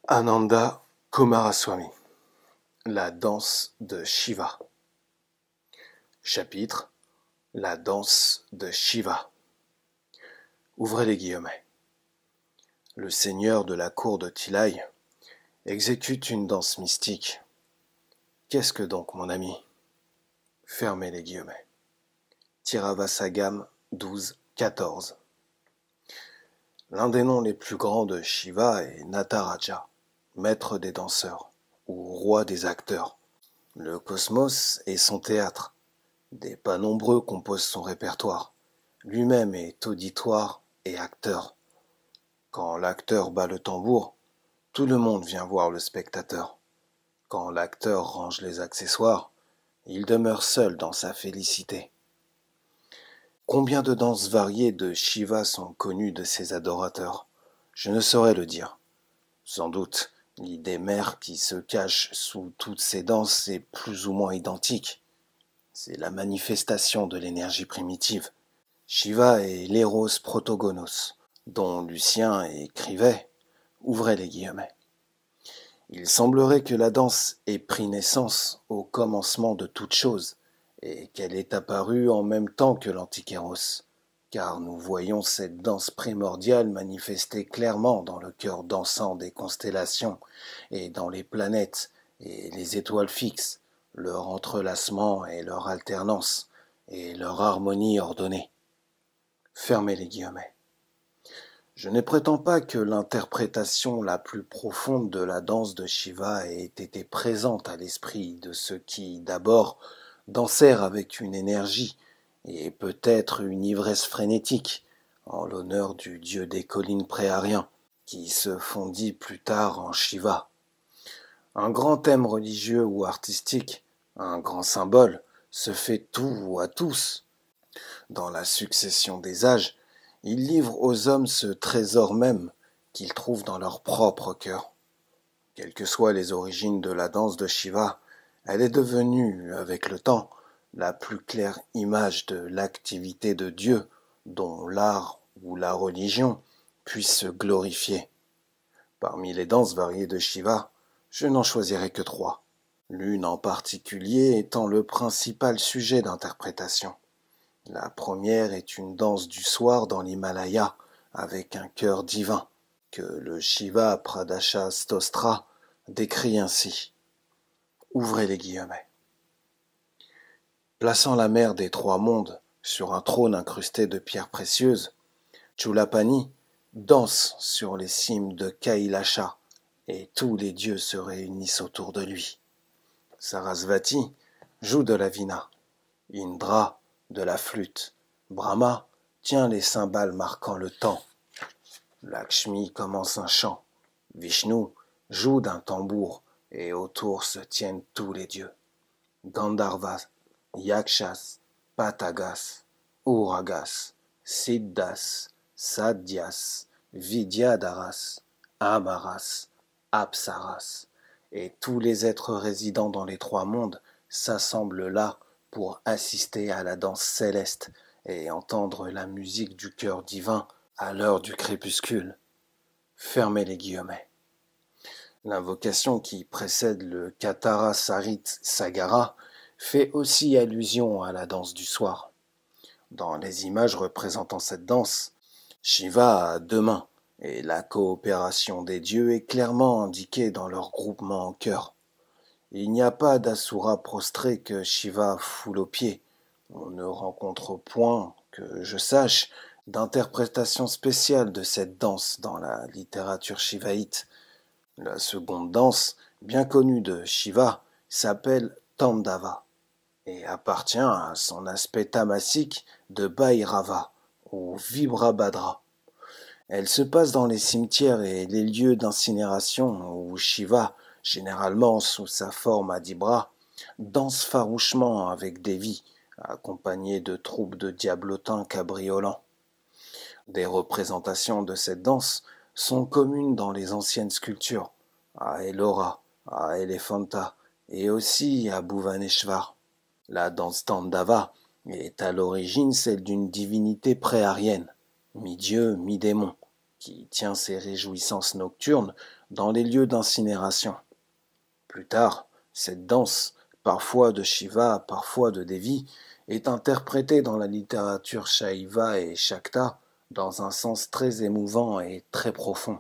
Ananda Coomaraswamy, la danse de Shiva. Chapitre: La danse de Shiva. Ouvrez les guillemets. Le seigneur de la cour de Tilai exécute une danse mystique. Qu'est-ce que donc, mon ami? Fermez les guillemets. Thiravasagam 12-14. L'un des noms les plus grands de Shiva est Nataraja, maître des danseurs, ou roi des acteurs. Le cosmos est son théâtre. Des pas nombreux composent son répertoire. Lui-même est auditoire et acteur. Quand l'acteur bat le tambour, tout le monde vient voir le spectateur. Quand l'acteur range les accessoires, il demeure seul dans sa félicité. Combien de danses variées de Shiva sont connues de ses adorateurs? Je ne saurais le dire. Sans doute, l'idée mère qui se cache sous toutes ces danses est plus ou moins identique. C'est la manifestation de l'énergie primitive. Shiva est l'éros protogonos, dont Lucien écrivait, ouvrez les guillemets. Il semblerait que la danse ait pris naissance au commencement de toute chose, et qu'elle est apparue en même temps que l'antikéros, car nous voyons cette danse primordiale manifestée clairement dans le cœur dansant des constellations, et dans les planètes et les étoiles fixes, leur entrelacement et leur alternance, et leur harmonie ordonnée. Fermez les guillemets. Je ne prétends pas que l'interprétation la plus profonde de la danse de Shiva ait été présente à l'esprit de ceux qui, d'abord, dansèrent avec une énergie et peut-être une ivresse frénétique en l'honneur du dieu des collines préariens, qui se fondit plus tard en Shiva. Un grand thème religieux ou artistique, un grand symbole, se fait tout ou à tous. Dans la succession des âges, il livre aux hommes ce trésor même qu'ils trouvent dans leur propre cœur. Quelles que soient les origines de la danse de Shiva, elle est devenue, avec le temps, la plus claire image de l'activité de Dieu dont l'art ou la religion puisse se glorifier. Parmi les danses variées de Shiva, je n'en choisirai que 3, l'une en particulier étant le principal sujet d'interprétation. La première est une danse du soir dans l'Himalaya, avec un chœur divin, que le Shiva Pradasha Stostra décrit ainsi. Ouvrez les guillemets. Plaçant la mère des 3 mondes sur un trône incrusté de pierres précieuses, Chulapani danse sur les cimes de Kailasha, et tous les dieux se réunissent autour de lui. Sarasvati joue de la vina, Indra de la flûte, Brahma tient les cymbales marquant le temps. Lakshmi commence un chant, Vishnu joue d'un tambour et autour se tiennent tous les dieux. Gandharvas, Yakshas, Patagas, Uragas, Siddhas, Sadhyas, Vidyadharas, Amaras, Apsaras, et tous les êtres résidant dans les 3 mondes s'assemblent là pour assister à la danse céleste et entendre la musique du chœur divin à l'heure du crépuscule. Fermez les guillemets. L'invocation qui précède le Katara Sarit Sagara fait aussi allusion à la danse du soir. Dans les images représentant cette danse, Shiva a 2 mains et la coopération des dieux est clairement indiquée dans leur groupement en chœur. Il n'y a pas d'asura prostré que Shiva foule aux pieds. On ne rencontre point, que je sache, d'interprétation spéciale de cette danse dans la littérature shivaïte. La seconde danse, bien connue de Shiva, s'appelle Tandava et appartient à son aspect tamasique de Bhairava ou Vibrabhadra. Elle se passe dans les cimetières et les lieux d'incinération où Shiva, généralement sous sa forme à 10 bras, danse farouchement avec Devi, accompagné de troupes de diablotins cabriolants. Des représentations de cette danse sont communes dans les anciennes sculptures, à Ellora, à Elephanta et aussi à Bhuvaneshwar. La danse Tandava est à l'origine celle d'une divinité préarienne, mi-dieu, mi-démon, qui tient ses réjouissances nocturnes dans les lieux d'incinération. Plus tard, cette danse, parfois de Shiva, parfois de Devi, est interprétée dans la littérature Shaiva et Shakta dans un sens très émouvant et très profond.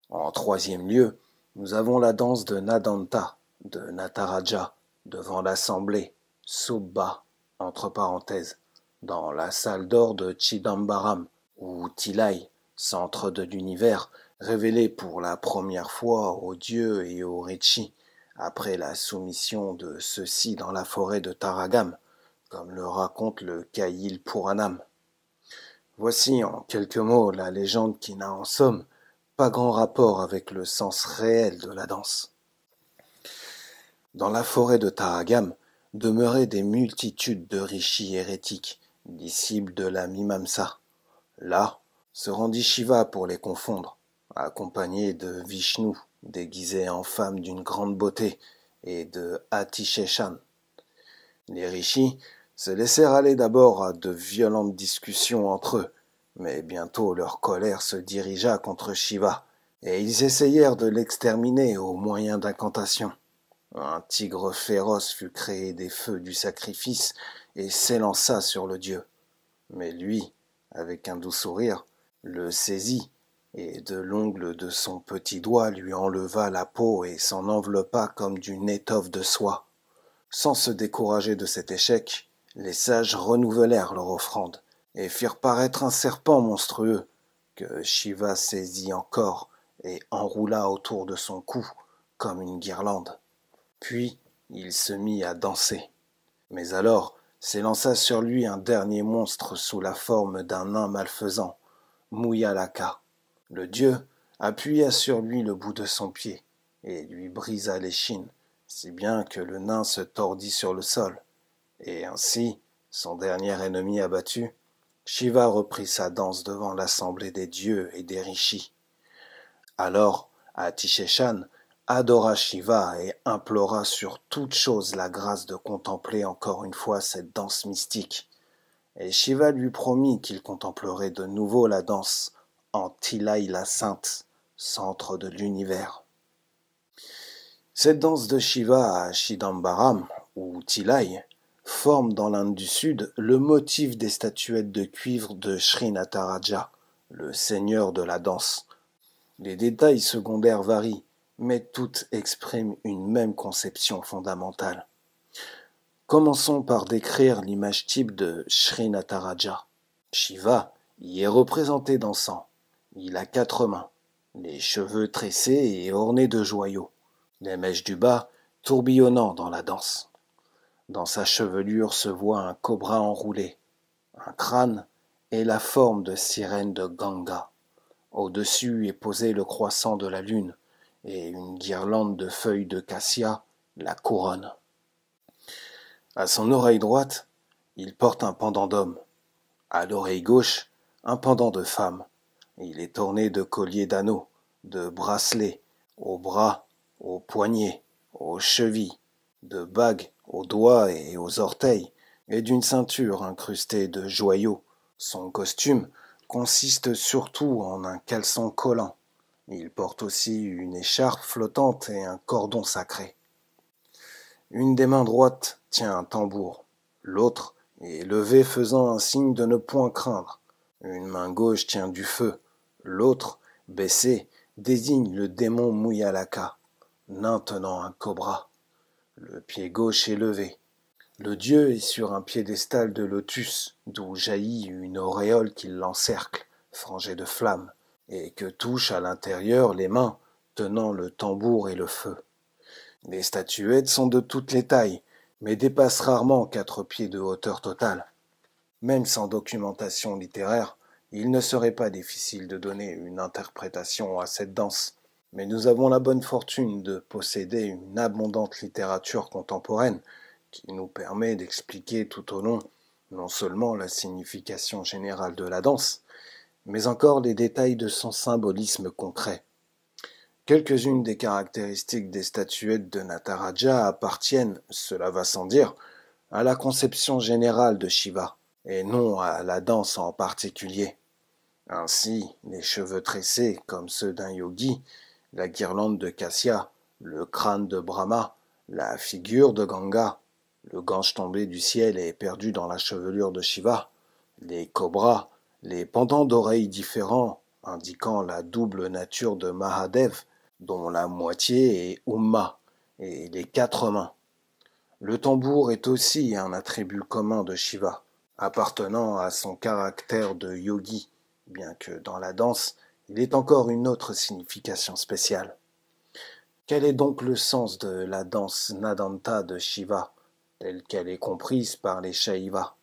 En troisième lieu, nous avons la danse de Nadanta, de Nataraja, devant l'assemblée, Subba, entre parenthèses, dans la salle d'or de Chidambaram, où Tilai, centre de l'univers, révélé pour la première fois aux dieux et aux Rishi, après la soumission de ceux-ci dans la forêt de Taragam, comme le raconte le Kail Puranam. Voici en quelques mots la légende qui n'a en somme pas grand rapport avec le sens réel de la danse. Dans la forêt de Taragam demeuraient des multitudes de rishis hérétiques, disciples de la Mimamsa. Là se rendit Shiva pour les confondre, accompagné de Vishnu, déguisé en femme d'une grande beauté, et de Atisheshan. Les rishis se laissèrent aller d'abord à de violentes discussions entre eux, mais bientôt leur colère se dirigea contre Shiva, et ils essayèrent de l'exterminer au moyen d'incantations. Un tigre féroce fut créé des feux du sacrifice et s'élança sur le dieu. Mais lui, avec un doux sourire, le saisit et de l'ongle de son petit doigt lui enleva la peau et s'en enveloppa comme d'une étoffe de soie. Sans se décourager de cet échec, les sages renouvelèrent leur offrande et firent paraître un serpent monstrueux que Shiva saisit encore et enroula autour de son cou comme une guirlande. Puis il se mit à danser. Mais alors s'élança sur lui un dernier monstre sous la forme d'un nain malfaisant, Muyalaka. Le dieu appuya sur lui le bout de son pied et lui brisa l'échine, si bien que le nain se tordit sur le sol. Et ainsi, son dernier ennemi abattu, Shiva reprit sa danse devant l'assemblée des dieux et des rishis. Alors, Atisheshan adora Shiva et implora sur toute chose la grâce de contempler encore une fois cette danse mystique. Et Shiva lui promit qu'il contemplerait de nouveau la danse en Tilai la Sainte, centre de l'univers. Cette danse de Shiva à Chidambaram, ou Tilai, forme dans l'Inde du Sud le motif des statuettes de cuivre de Sri Nataraja, le seigneur de la danse. Les détails secondaires varient, mais toutes expriment une même conception fondamentale. Commençons par décrire l'image type de Sri Nataraja. Shiva y est représenté dansant. Il a 4 mains, les cheveux tressés et ornés de joyaux, les mèches du bas tourbillonnant dans la danse. Dans sa chevelure se voit un cobra enroulé, un crâne et la forme de sirène de Ganga. Au-dessus est posé le croissant de la lune et une guirlande de feuilles de cassia la couronne. À son oreille droite, il porte un pendant d'homme. À l'oreille gauche, un pendant de femme. Il est orné de colliers d'anneaux, de bracelets, aux bras, aux poignets, aux chevilles, de bagues aux doigts et aux orteils, et d'une ceinture incrustée de joyaux. Son costume consiste surtout en un caleçon collant. Il porte aussi une écharpe flottante et un cordon sacré. Une des mains droites tient un tambour, l'autre est levée faisant un signe de ne point craindre. Une main gauche tient du feu, l'autre, baissée, désigne le démon Muyalaka, nain tenant un cobra. Le pied gauche est levé. Le dieu est sur un piédestal de lotus, d'où jaillit une auréole qui l'encercle, frangée de flammes, et que touchent à l'intérieur les mains tenant le tambour et le feu. Les statuettes sont de toutes les tailles, mais dépassent rarement 4 pieds de hauteur totale. Même sans documentation littéraire, il ne serait pas difficile de donner une interprétation à cette danse, mais nous avons la bonne fortune de posséder une abondante littérature contemporaine qui nous permet d'expliquer tout au long non seulement la signification générale de la danse, mais encore les détails de son symbolisme concret. Quelques-unes des caractéristiques des statuettes de Nataraja appartiennent, cela va sans dire, à la conception générale de Shiva, et non à la danse en particulier. Ainsi, les cheveux tressés comme ceux d'un yogi, la guirlande de cassia, le crâne de Brahma, la figure de Ganga, le gange tombé du ciel et perdu dans la chevelure de Shiva, les cobras, les pendants d'oreilles différents indiquant la double nature de Mahadev, dont la moitié est Umma, et les quatre mains. Le tambour est aussi un attribut commun de Shiva, appartenant à son caractère de yogi, bien que dans la danse, il ait encore une autre signification spéciale. Quel est donc le sens de la danse Nadanta de Shiva, telle qu'elle est comprise par les Shaivas?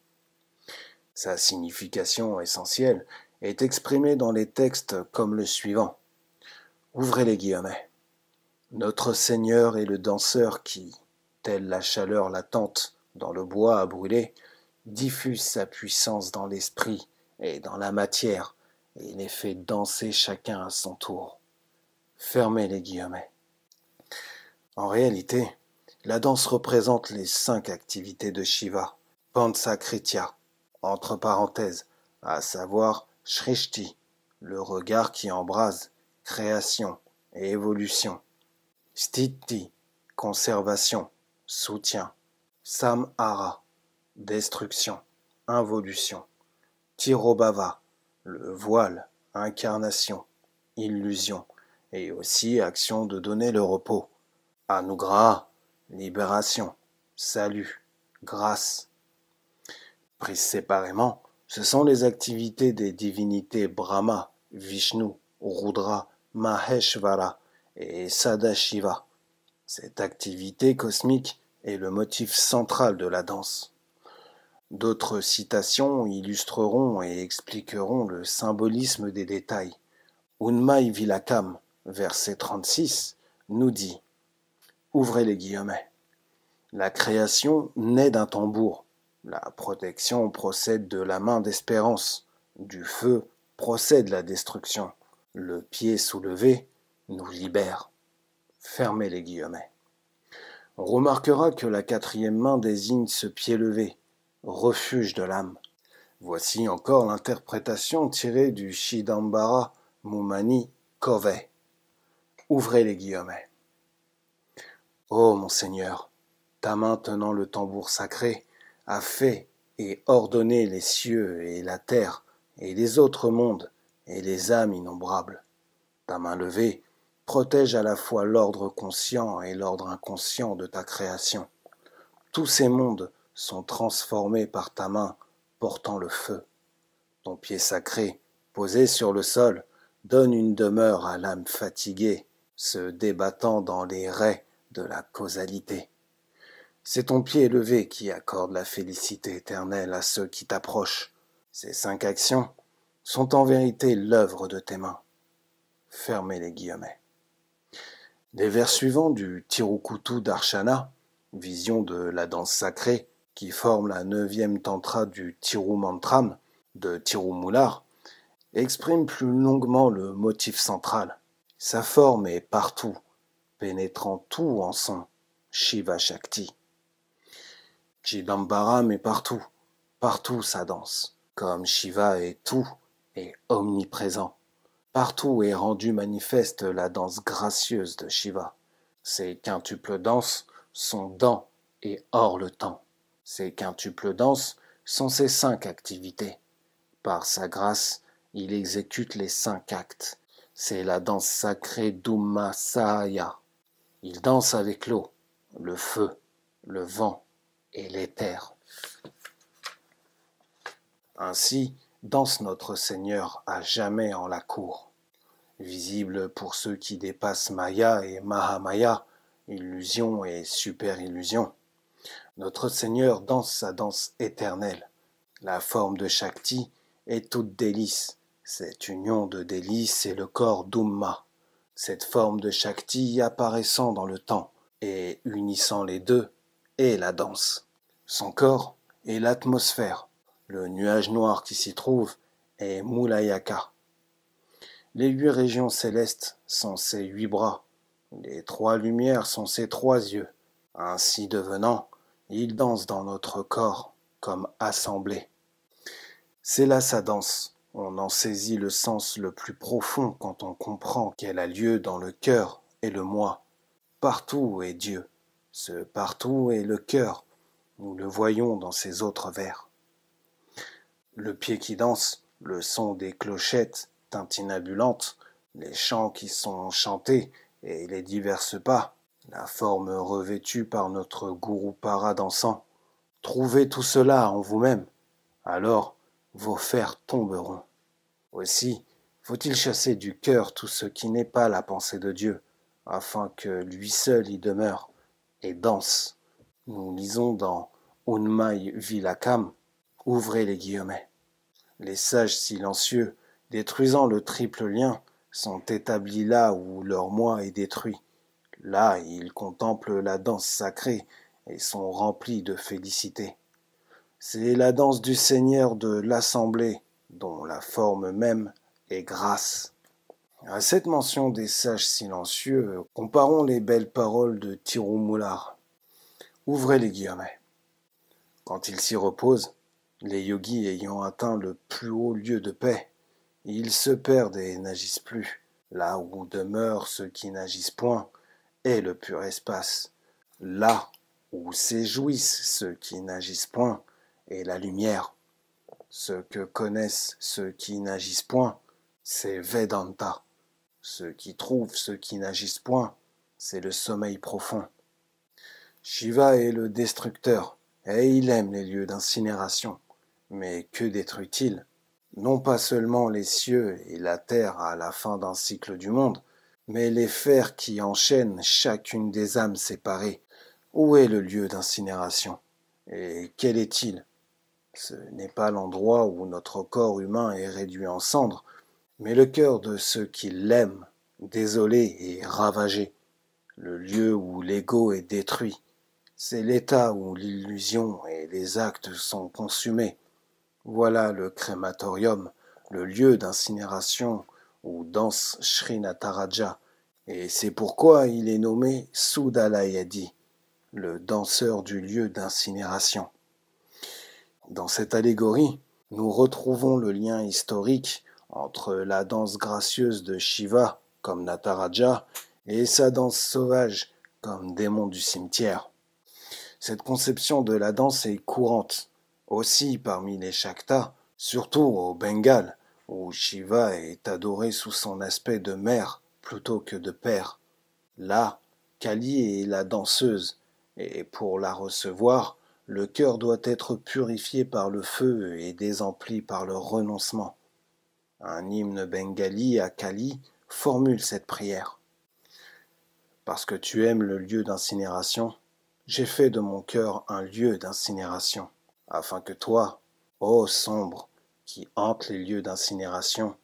Sa signification essentielle est exprimée dans les textes comme le suivant. Ouvrez les guillemets. Notre Seigneur est le danseur qui, telle la chaleur latente dans le bois à brûler, diffuse sa puissance dans l'esprit et dans la matière et les fait danser chacun à son tour. Fermez les guillemets. En réalité, la danse représente les 5 activités de Shiva, Pansakritya, entre parenthèses, à savoir Shrishti, le regard qui embrase, création et évolution, Sthiti, conservation, soutien, Samhara, destruction, involution, Tirobhava, le voile, incarnation, illusion, et aussi action de donner le repos, Anugraha, libération, salut, grâce. Prises séparément, ce sont les activités des divinités Brahma, Vishnu, Rudra, Maheshvara et Sadashiva. Cette activité cosmique est le motif central de la danse. D'autres citations illustreront et expliqueront le symbolisme des détails. Unmai Vilakam, verset 36, nous dit « Ouvrez les guillemets. La création naît d'un tambour. La protection procède de la main d'espérance. Du feu procède la destruction. Le pied soulevé nous libère. » Fermez les guillemets. On remarquera que la 4e main désigne ce pied levé, refuge de l'âme. Voici encore l'interprétation tirée du Chidambara Mumani Kove. Ouvrez les guillemets. Ô mon Seigneur, ta main tenant le tambour sacré a fait et ordonné les cieux et la terre et les autres mondes et les âmes innombrables. Ta main levée protège à la fois l'ordre conscient et l'ordre inconscient de ta création. Tous ces mondes sont transformés par ta main portant le feu. Ton pied sacré, posé sur le sol, donne une demeure à l'âme fatiguée, se débattant dans les raies de la causalité. C'est ton pied élevé qui accorde la félicité éternelle à ceux qui t'approchent. Ces 5 actions sont en vérité l'œuvre de tes mains. Fermez les guillemets. Les vers suivants du Tirukutu Darshana, vision de la danse sacrée, qui forme la 9e tantra du Tirumantram de Tirumular, expriment plus longuement le motif central. Sa forme est partout, pénétrant tout en son Shiva Shakti. Chidambaram est partout, partout sa danse, comme Shiva est tout et omniprésent. Partout est rendue manifeste la danse gracieuse de Shiva. Ces quintuples danses sont dans et hors le temps. Ces quintuples danses sont ses 5 activités. Par sa grâce, il exécute les 5 actes. C'est la danse sacrée d'Umma Sahaya. Il danse avec l'eau, le feu, le vent et l'éther. Ainsi danse notre Seigneur à jamais en la cour. Visible pour ceux qui dépassent Maya et Mahamaya, illusion et super-illusion. Notre Seigneur danse sa danse éternelle. La forme de Shakti est toute délice. Cette union de délice est le corps d'Umma. Cette forme de Shakti apparaissant dans le temps et unissant les deux est la danse. Son corps est l'atmosphère. Le nuage noir qui s'y trouve est Mulayaka. Les 8 régions célestes sont ses 8 bras. Les 3 lumières sont ses 3 yeux. Ainsi devenant, il danse dans notre corps comme assemblée. C'est là sa danse, On en saisit le sens le plus profond quand on comprend qu'elle a lieu dans le cœur et le moi. Partout est Dieu. Ce partout est le cœur. Nous le voyons dans ces autres vers. Le pied qui danse, le son des clochettes tintinabulantes, les chants qui sont chantés et les diverses pas, la forme revêtue par notre gourou para dansant. Trouvez tout cela en vous-même, alors vos fers tomberont. Aussi, faut-il chasser du cœur tout ce qui n'est pas la pensée de Dieu, afin que lui seul y demeure et danse. Nous lisons dans Unmai Vilakam, ouvrez les guillemets. Les sages silencieux, détruisant le triple lien, sont établis là où leur moi est détruit. Là, ils contemplent la danse sacrée et sont remplis de félicité. C'est la danse du Seigneur de l'Assemblée, dont la forme même est grâce. À cette mention des sages silencieux, comparons les belles paroles de Tirumular. Ouvrez les guillemets. Quand ils s'y reposent, les yogis ayant atteint le plus haut lieu de paix, ils se perdent et n'agissent plus. Là où demeurent ceux qui n'agissent point est le pur espace. Là où s'éjouissent ceux qui n'agissent point est la lumière. Ce que connaissent ceux qui n'agissent point, c'est Vedanta. Ce qui trouvent ceux qui n'agissent point, c'est le sommeil profond. Shiva est le destructeur, et il aime les lieux d'incinération. Mais que détruit-il? Non pas seulement les cieux et la terre à la fin d'un cycle du monde, mais les fers qui enchaînent chacune des âmes séparées. Où est le lieu d'incinération? Et quel est-il? Ce n'est pas l'endroit où notre corps humain est réduit en cendres, mais le cœur de ceux qui l'aiment, désolé et ravagé. Le lieu où l'ego est détruit. C'est l'état où l'illusion et les actes sont consumés. Voilà le crématorium, le lieu d'incinération où danse Srinataraja, et c'est pourquoi il est nommé Sudalayadi, le danseur du lieu d'incinération. Dans cette allégorie, nous retrouvons le lien historique entre la danse gracieuse de Shiva, comme Nataraja, et sa danse sauvage, comme démon du cimetière. Cette conception de la danse est courante, aussi parmi les Shaktas, surtout au Bengale, où Shiva est adoré sous son aspect de mère plutôt que de père. Là, Kali est la danseuse, et pour la recevoir, le cœur doit être purifié par le feu et désempli par le renoncement. Un hymne bengali à Kali formule cette prière. Parce que tu aimes le lieu d'incinération, j'ai fait de mon cœur un lieu d'incinération, afin que toi, ô sombre, qui hante les lieux d'incinération,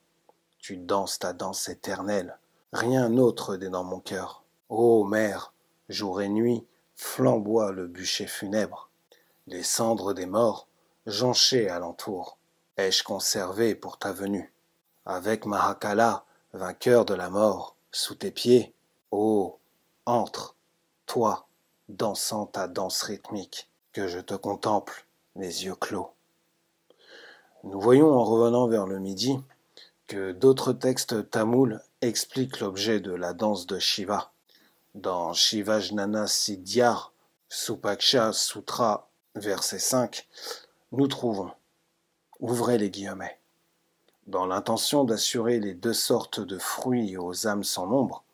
tu danses ta danse éternelle, rien autre n'est dans mon cœur. Ô mère, jour et nuit, flamboie le bûcher funèbre, les cendres des morts, jonchées alentour, ai-je conservé pour ta venue. Avec Mahakala, vainqueur de la mort, sous tes pieds, ô, entre, toi, dansant ta danse rythmique, que je te contemple, les yeux clos. Nous voyons en revenant vers le midi que d'autres textes tamouls expliquent l'objet de la danse de Shiva. Dans Shivajnana Siddhyar, Supaksha Sutra, verset 5, nous trouvons, ouvrez les guillemets, dans l'intention d'assurer les deux sortes de fruits aux âmes sans nombre,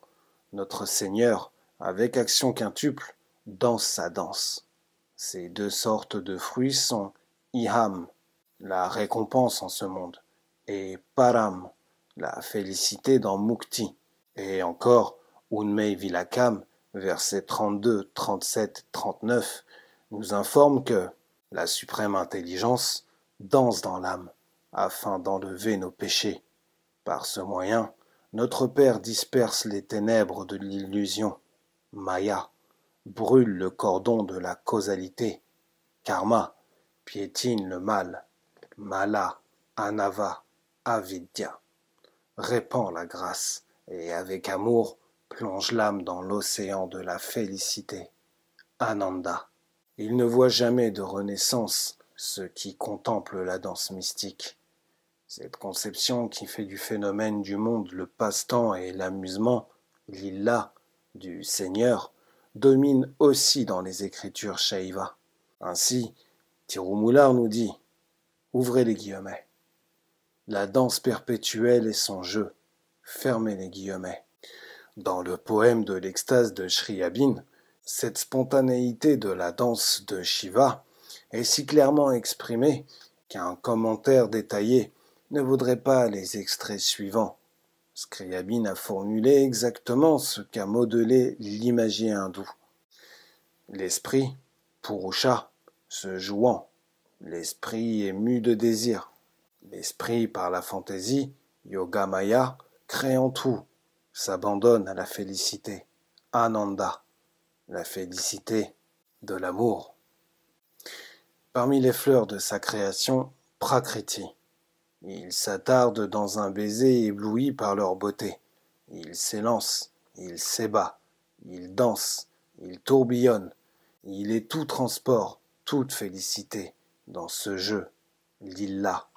notre Seigneur, avec action quintuple, danse sa danse. Ces deux sortes de fruits sont Iham, la récompense en ce monde, et Param, la félicité dans Mukti, et encore Unmei Vilakam, versets 32, 37, 39, nous informe que la suprême intelligence danse dans l'âme afin d'enlever nos péchés. Par ce moyen, notre Père disperse les ténèbres de l'illusion, Maya, brûle le cordon de la causalité, Karma, piétine le mal, Mala, Anava, Avidya, répand la grâce et avec amour plonge l'âme dans l'océan de la félicité, Ananda. Il ne voit jamais de renaissance ceux qui contemplent la danse mystique. Cette conception qui fait du phénomène du monde le passe-temps et l'amusement, l'Illah, du Seigneur, domine aussi dans les écritures Shaiva. Ainsi, Tirumular nous dit, ouvrez les guillemets, la danse perpétuelle est son jeu, fermez les guillemets. Dans le poème de l'extase de Sri Abin, cette spontanéité de la danse de Shiva est si clairement exprimée qu'un commentaire détaillé ne vaudrait pas les extraits suivants. Scriabine a formulé exactement ce qu'a modelé l'imagier hindou. L'esprit, Purusha, se jouant, l'esprit ému de désir, l'esprit par la fantaisie, Yogamaya, créant tout, s'abandonne à la félicité, Ananda, la félicité de l'amour. Parmi les fleurs de sa création, Prakriti. Il s'attarde dans un baiser ébloui par leur beauté. Il s'élance, il s'ébat, il danse, il tourbillonne. Il est tout transport, toute félicité dans ce jeu, lillah,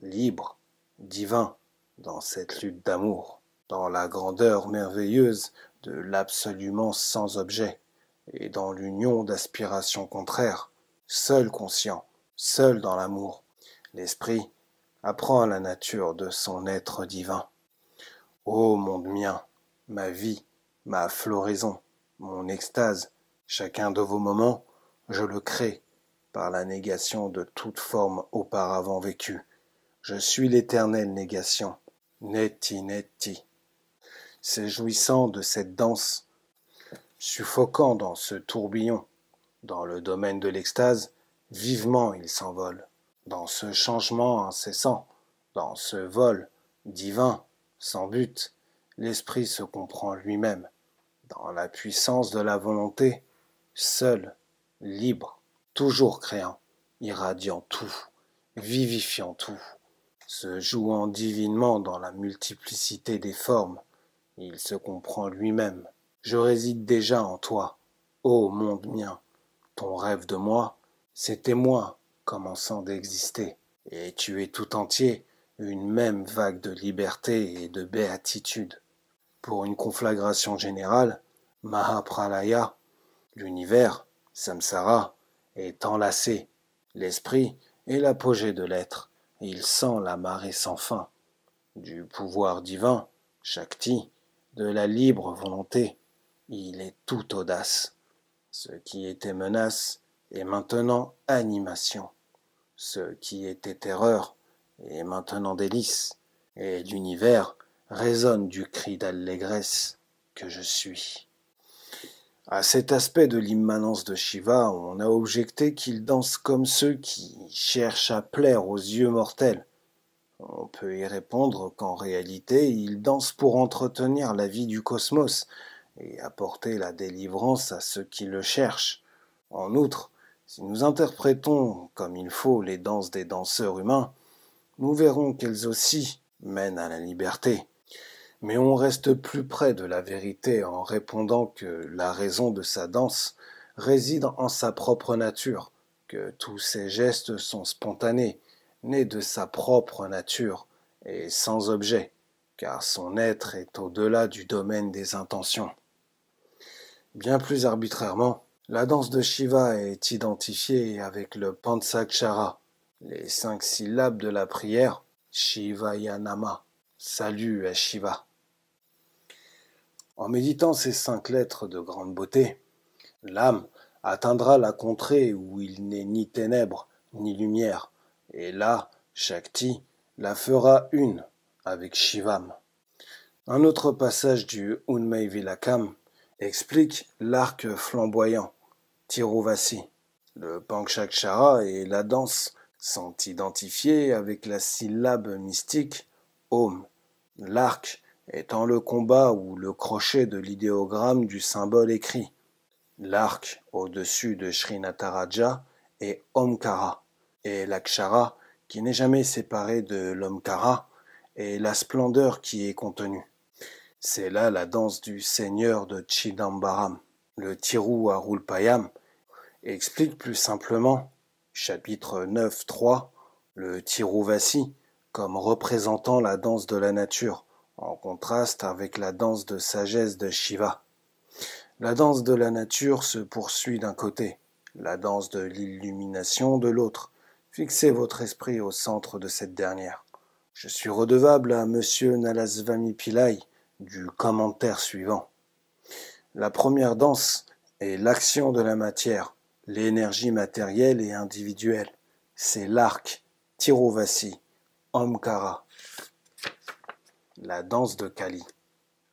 libre, divin, dans cette lutte d'amour, dans la grandeur merveilleuse de l'absolument sans objet, et dans l'union d'aspirations contraires, seul conscient, seul dans l'amour, l'esprit apprend la nature de son être divin. Ô monde mien, ma vie, ma floraison, mon extase, chacun de vos moments, je le crée par la négation de toute forme auparavant vécue. Je suis l'éternelle négation, Neti Neti. S'éjouissant de cette danse, suffocant dans ce tourbillon, dans le domaine de l'extase, vivement il s'envole. Dans ce changement incessant, dans ce vol divin, sans but, l'esprit se comprend lui-même. Dans la puissance de la volonté, seul, libre, toujours créant, irradiant tout, vivifiant tout, se jouant divinement dans la multiplicité des formes, il se comprend lui-même. Je réside déjà en toi, ô monde mien, ton rêve de moi, c'était moi, commençant d'exister, et tu es tout entier une même vague de liberté et de béatitude. Pour une conflagration générale, Mahapralaya, l'univers, samsara, est enlacé. L'esprit est l'apogée de l'être, et il sent la marée sans fin. Du pouvoir divin, Shakti, de la libre volonté, il est toute audace. Ce qui était menace est maintenant animation. Ce qui était terreur est maintenant délice, et l'univers résonne du cri d'allégresse que je suis. À cet aspect de l'immanence de Shiva, on a objecté qu'il danse comme ceux qui cherchent à plaire aux yeux mortels. On peut y répondre qu'en réalité, il danse pour entretenir la vie du cosmos et apporter la délivrance à ceux qui le cherchent. En outre, si nous interprétons comme il faut les danses des danseurs humains, nous verrons qu'elles aussi mènent à la liberté. Mais on reste plus près de la vérité en répondant que la raison de sa danse réside en sa propre nature, que tous ses gestes sont spontanés, nés de sa propre nature et sans objet, car son être est au-delà du domaine des intentions. Bien plus arbitrairement, la danse de Shiva est identifiée avec le Panchakshara, les 5 syllabes de la prière Shivaya Nama, salut à Shiva. En méditant ces 5 lettres de grande beauté, l'âme atteindra la contrée où il n'est ni ténèbres ni lumière, et là, Shakti la fera une avec Shivam. Un autre passage du Unmai Vilakam explique l'arc flamboyant, Tiruvasi. Le Panchakshara et la danse sont identifiés avec la syllabe mystique Om, l'arc étant le combat ou le crochet de l'idéogramme du symbole écrit. L'arc au-dessus de Srinataraja est Omkara, et l'Akshara, qui n'est jamais séparé de l'Omkara, est la splendeur qui est contenue. C'est là la danse du seigneur de Chidambaram. Le Tiruarulpayam explique plus simplement, chapitre 9.3, le Tiruvasi, comme représentant la danse de la nature, en contraste avec la danse de sagesse de Shiva. La danse de la nature se poursuit d'un côté, la danse de l'illumination de l'autre. Fixez votre esprit au centre de cette dernière. Je suis redevable à Monsieur Nalasvami Pillai du commentaire suivant. La première danse est l'action de la matière, l'énergie matérielle et individuelle. C'est l'arc, Tiruvasi, Omkara, la danse de Kali.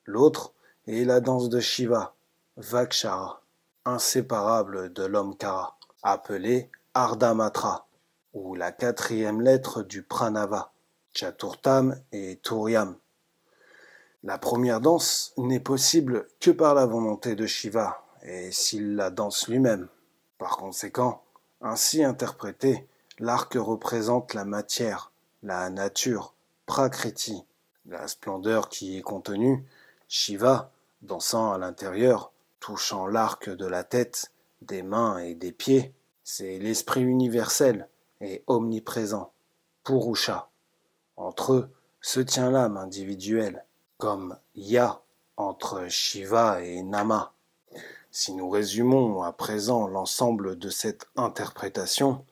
L'autre est la danse de Shiva, Vakshara, inséparable de l'Omkara, appelée Ardhamatra, ou la quatrième lettre du Pranava, Chaturtham et Turyam. La première danse n'est possible que par la volonté de Shiva, et s'il la danse lui-même. Par conséquent, ainsi interprété, l'arc représente la matière, la nature, Prakriti, la splendeur qui est contenue, Shiva, dansant à l'intérieur, touchant l'arc de la tête, des mains et des pieds, c'est l'esprit universel et omniprésent, Purusha. Entre eux se tient l'âme individuelle, comme Ya entre Shiva et Nama. Si nous résumons à présent l'ensemble de cette interprétation,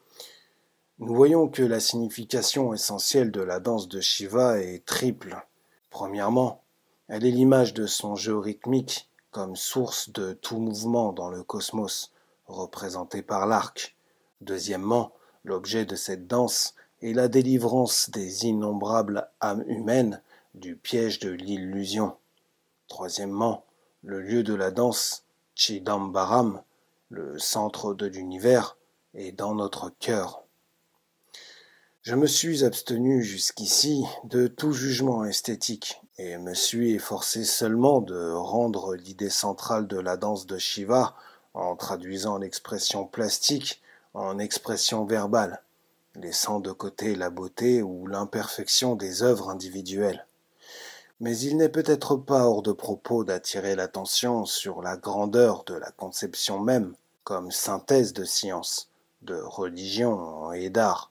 nous voyons que la signification essentielle de la danse de Shiva est triple. Premièrement, elle est l'image de son jeu rythmique comme source de tout mouvement dans le cosmos, représenté par l'arc. Deuxièmement, l'objet de cette danse est la délivrance des innombrables âmes humaines du piège de l'illusion. Troisièmement, le lieu de la danse, Chidambaram, le centre de l'univers, est dans notre cœur. Je me suis abstenu jusqu'ici de tout jugement esthétique et me suis efforcé seulement de rendre l'idée centrale de la danse de Shiva en traduisant l'expression plastique en expression verbale, laissant de côté la beauté ou l'imperfection des œuvres individuelles. Mais il n'est peut-être pas hors de propos d'attirer l'attention sur la grandeur de la conception même comme synthèse de science, de religion et d'art.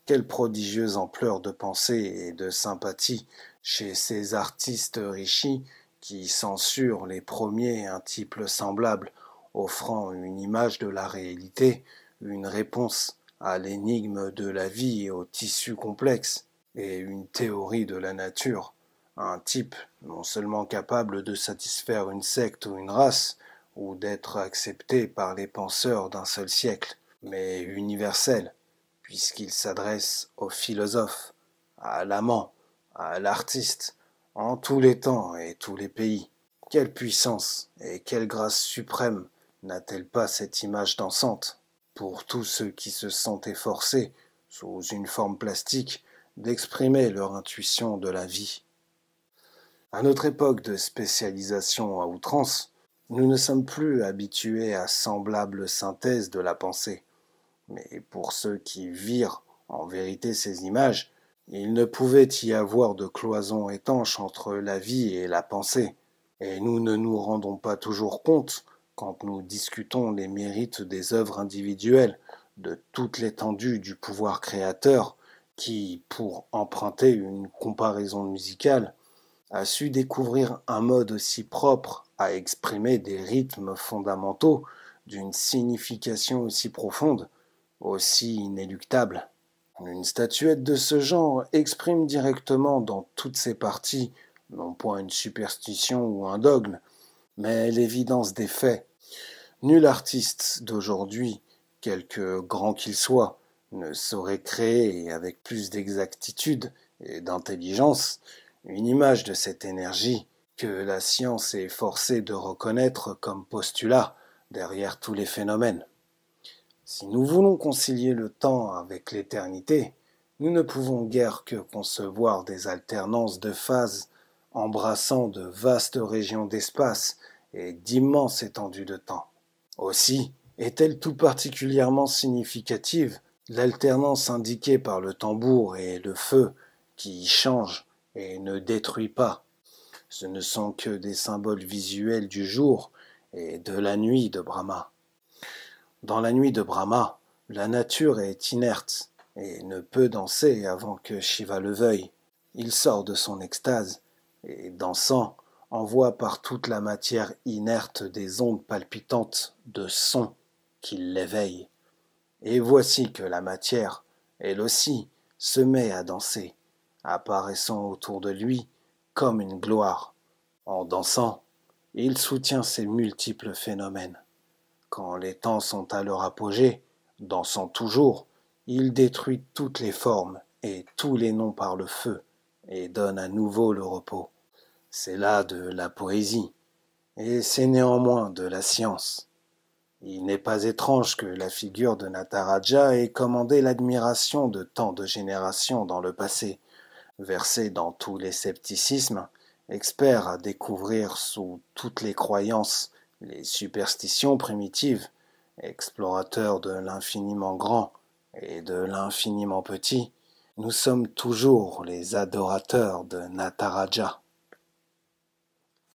Quelle prodigieuse ampleur de pensée et de sympathie chez ces artistes rishis qui censurent les premiers un type semblable, offrant une image de la réalité, une réponse à l'énigme de la vie et au tissu complexe, et une théorie de la nature, un type non seulement capable de satisfaire une secte ou une race, ou d'être accepté par les penseurs d'un seul siècle, mais universel, puisqu'il s'adresse aux philosophes, à l'amant, à l'artiste, en tous les temps et tous les pays. Quelle puissance et quelle grâce suprême n'a-t-elle pas cette image dansante pour tous ceux qui se sentent efforcés, sous une forme plastique, d'exprimer leur intuition de la vie. À notre époque de spécialisation à outrance, nous ne sommes plus habitués à semblable synthèse de la pensée. Mais pour ceux qui virent en vérité ces images, il ne pouvait y avoir de cloison étanche entre la vie et la pensée, et nous ne nous rendons pas toujours compte, quand nous discutons les mérites des œuvres individuelles, de toute l'étendue du pouvoir créateur qui, pour emprunter une comparaison musicale, a su découvrir un mode aussi propre à exprimer des rythmes fondamentaux d'une signification aussi profonde, aussi inéluctable. Une statuette de ce genre exprime directement dans toutes ses parties, non point une superstition ou un dogme, mais l'évidence des faits. Nul artiste d'aujourd'hui, quelque grand qu'il soit, ne saurait créer avec plus d'exactitude et d'intelligence une image de cette énergie que la science est forcée de reconnaître comme postulat derrière tous les phénomènes. Si nous voulons concilier le temps avec l'éternité, nous ne pouvons guère que concevoir des alternances de phases embrassant de vastes régions d'espace et d'immenses étendues de temps. Aussi est-elle tout particulièrement significative l'alternance indiquée par le tambour et le feu qui change et ne détruit pas. Ce ne sont que des symboles visuels du jour et de la nuit de Brahma. Dans la nuit de Brahma, la nature est inerte et ne peut danser avant que Shiva le veuille. Il sort de son extase et, dansant, envoie par toute la matière inerte des ondes palpitantes de son qui l'éveillent. Et voici que la matière, elle aussi, se met à danser, apparaissant autour de lui comme une gloire. En dansant, il soutient ces multiples phénomènes. Quand les temps sont à leur apogée, dansant toujours, il détruit toutes les formes et tous les noms par le feu et donne à nouveau le repos. C'est là de la poésie, et c'est néanmoins de la science. Il n'est pas étrange que la figure de Nataraja ait commandé l'admiration de tant de générations dans le passé, versé dans tous les scepticismes, expert à découvrir sous toutes les croyances les superstitions primitives, explorateur de l'infiniment grand et de l'infiniment petit. Nous sommes toujours les adorateurs de Nataraja.